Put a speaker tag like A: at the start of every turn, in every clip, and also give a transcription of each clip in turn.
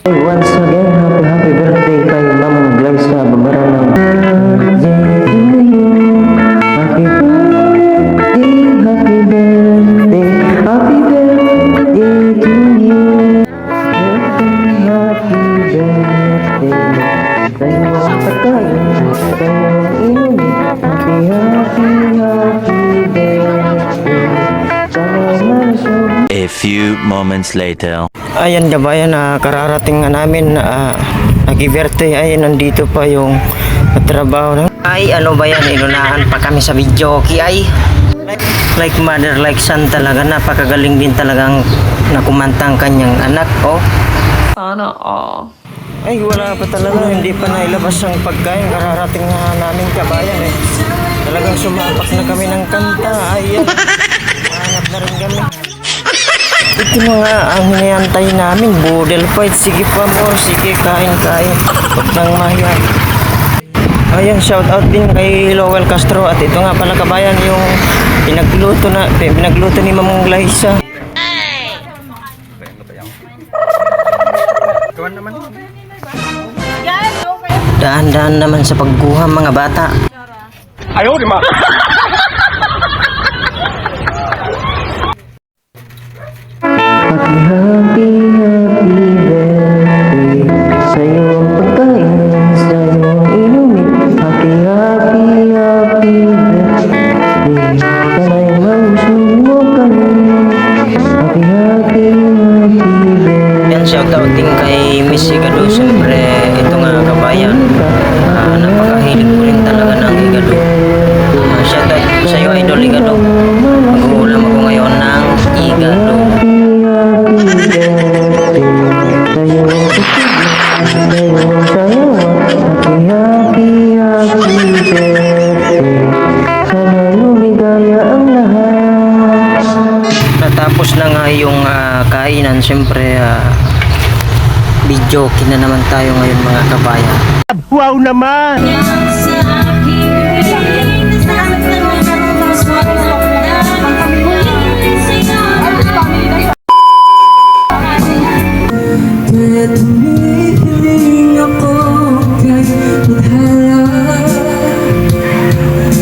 A: Hey, once again, happy birthday kay Ma'am Glyza Babaranang. Birthday to you. Happy birthday, happy birthday, happy birthday to you. Happy birthday. Sa'yo ang pagkain, sa'yo ang inumin. Happy birthday. Sana malusog.
B: A few moments later.
C: Ayan gabayan, kararating nga namin nag-birthday. Ay, nandito pa yung trabaho. Ay, ano ba yan? Inunahan pa kami sa video. Ay, like mother, like son talaga. Napakagaling din talagang nakumantang kanyang anak. Oh.
D: Sana all.
C: Ay, wala pa talaga. Hindi pa nailabas ang pagkain. Kararating nga namin kabayan eh. Talagang sumapak na kami ng kanta. Ayan. Hanap na rin kami. Ito na nga ang hinihantay namin. Boodle fight. Sige pa more. Sige, kain. Huwag nang mahiya. Ayan, shout out din kay Lowell Castro. At ito nga pala kabayan yung pinagluto ni Ma'am Glyza. Daan-daan naman sa pagguha mga bata.
E: Ayaw, di ma.
A: Happy birthday. Sa'yo ang pagkain, sa'yo ang inumin. Happy birthday. Sana'y malusog mo kami. Happy birthday.
C: Yan, shout out din kay Miss Igado. Siyempre, ito nga kabayan. Napakahilig ko rin talaga ng Igado. Shout out sa iyo, Idol Igado. Mag-uulam ako ngayon ng Igado. Natapos na nga yung kainan. Siyempre, video na naman tayo ngayon mga kabayan.
E: Wow naman!
F: Tumihiling ako kay Tadhana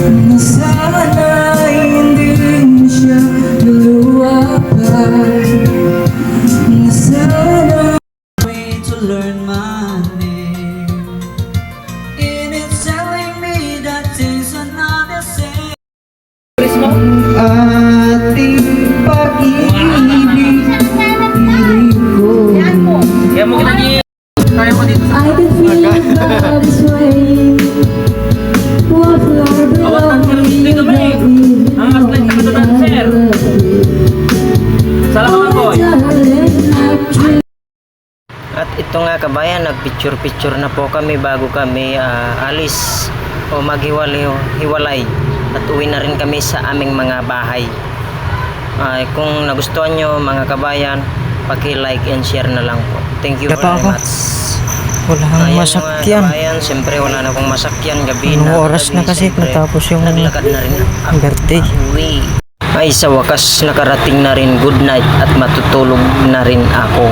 F: na sana'y hindi rin siya luluwapan, na sana way to learn my name, and it's telling me that things are not the same. Ating pag-ibig
D: Kaya mo kinagi. Kaya mo dito.
F: I can feel love is way. What Lord
D: Dito ba eh? Ang aslay ka doon ng sir. Salamat po.
C: At ito nga kabayan, nagpicture-picture na po kami bago kami alis o maghiwalay at uwi na rin kami sa aming mga bahay. Kung nagustuhan nyo mga kabayan, paki-like and share na lang po. Thank you very much.
A: Wala kang masakyan.
C: Kabayan, siyempre wala na akong masakyan. Gabi
A: Anong
C: na.
A: oras na kasi natapos yung
C: naglakad na rin ako.
A: birthday.
C: Uwi. Ay, sa wakas nakarating na rin. Good night at matutulog na rin ako.